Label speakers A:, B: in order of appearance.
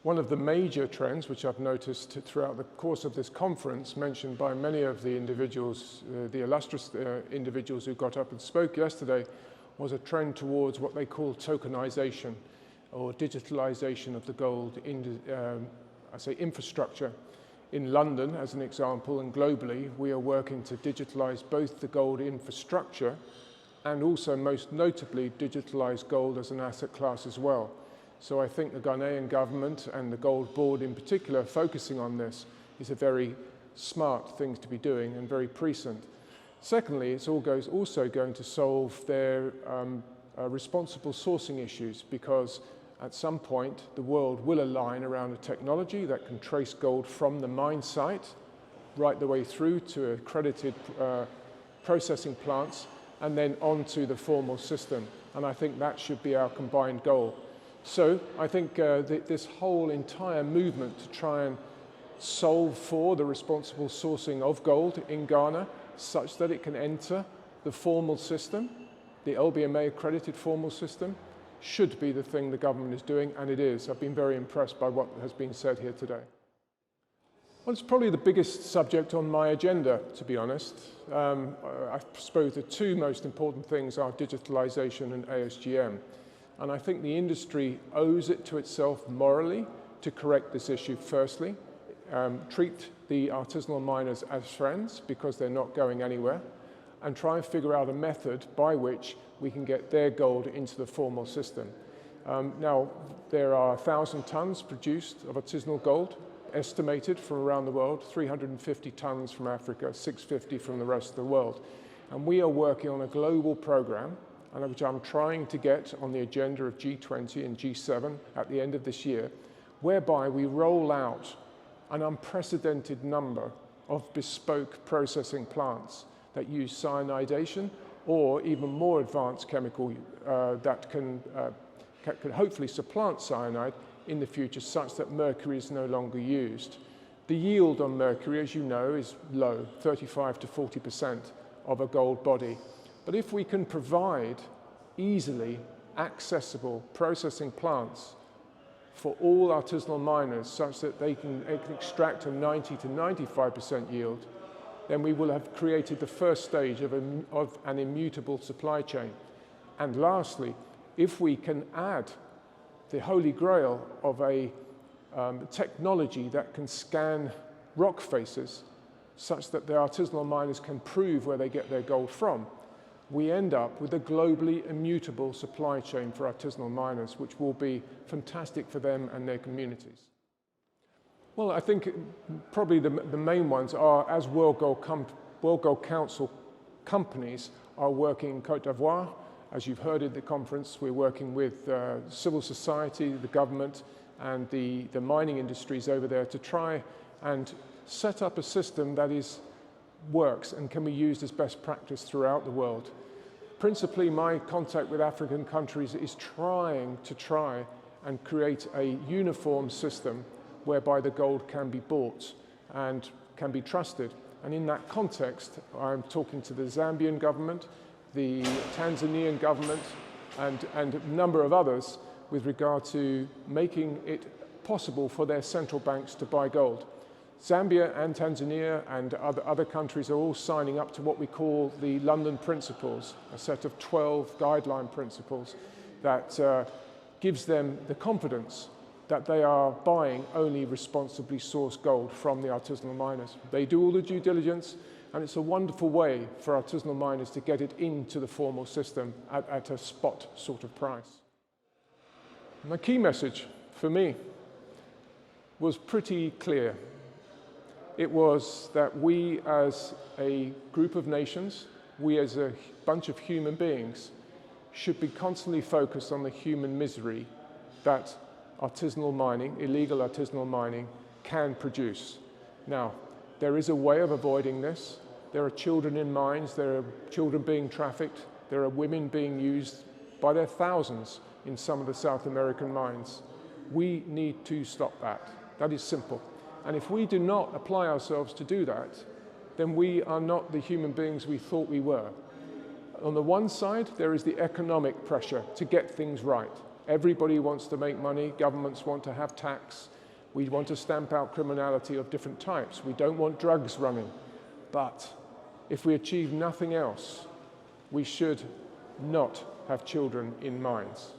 A: One of the major trends, which I've noticed throughout the course of this conference, mentioned by many of the individuals, the illustrious individuals who got up and spoke yesterday, was a trend towards what they call tokenization or digitalization of the gold infrastructure. In London, as an example, and globally, we are working to digitalize both the gold infrastructure and also, most notably, digitalize gold as an asset class as well. So I think the Ghanaian government and the Gold Board in particular focusing on this is a very smart thing to be doing and very prescient. Secondly, it's also going to solve their responsible sourcing issues, because at some point the world will align around a technology that can trace gold from the mine site right the way through to accredited processing plants and then onto the formal system. And I think that should be our combined goal. So I think this whole entire movement to try and solve for the responsible sourcing of gold in Ghana such that it can enter the formal system, the LBMA accredited formal system, should be the thing the government is doing, and it is. I've been very impressed by what has been said here today. Well, it's probably the biggest subject on my agenda, to be honest. I suppose the two most important things are digitalization and ASGM. And I think the industry owes it to itself morally to correct this issue firstly, treat the artisanal miners as friends because they're not going anywhere, and try and figure out a method by which we can get their gold into the formal system. Now, there are 1,000 tons produced of artisanal gold, estimated from around the world, 350 tons from Africa, 650 from the rest of the world. And we are working on a global program, and which I'm trying to get on the agenda of G20 and G7 at the end of this year, whereby we roll out an unprecedented number of bespoke processing plants that use cyanidation or even more advanced chemical that can hopefully supplant cyanide in the future, such that mercury is no longer used. The yield on mercury, as you know, is low, 35 to 40% of a gold body. But if we can provide easily accessible processing plants for all artisanal miners such that they can extract a 90 to 95% yield, then we will have created the first stage of an immutable supply chain. And lastly, if we can add the holy grail of a technology that can scan rock faces such that the artisanal miners can prove where they get their gold from, we end up with a globally immutable supply chain for artisanal miners, which will be fantastic for them and their communities. Well, I think probably the main ones are, as World Gold Council companies are working in Côte d'Ivoire. As you've heard at the conference, we're working with civil society, the government, and the mining industries over there to try and set up a system that works and can be used as best practice throughout the world. Principally, my contact with African countries is try and create a uniform system whereby the gold can be bought and can be trusted. And in that context, I'm talking to the Zambian government, the Tanzanian government, and a number of others with regard to making it possible for their central banks to buy gold. Zambia and Tanzania and other countries are all signing up to what we call the London Principles, a set of 12 guideline principles that gives them the confidence that they are buying only responsibly sourced gold from the artisanal miners. They do all the due diligence, and it's a wonderful way for artisanal miners to get it into the formal system at a spot sort of price. My key message for me was pretty clear. It was that we as a group of nations, we as a bunch of human beings, should be constantly focused on the human misery that artisanal mining, illegal artisanal mining, can produce. Now, there is a way of avoiding this. There are children in mines, there are children being trafficked, there are women being used by their thousands in some of the South American mines. We need to stop that. That is simple. And if we do not apply ourselves to do that, then we are not the human beings we thought we were. On the one side, there is the economic pressure to get things right. Everybody wants to make money, governments want to have tax, We want to stamp out criminality of different types. We don't want drugs running. But if we achieve nothing else, we should not have children in mines.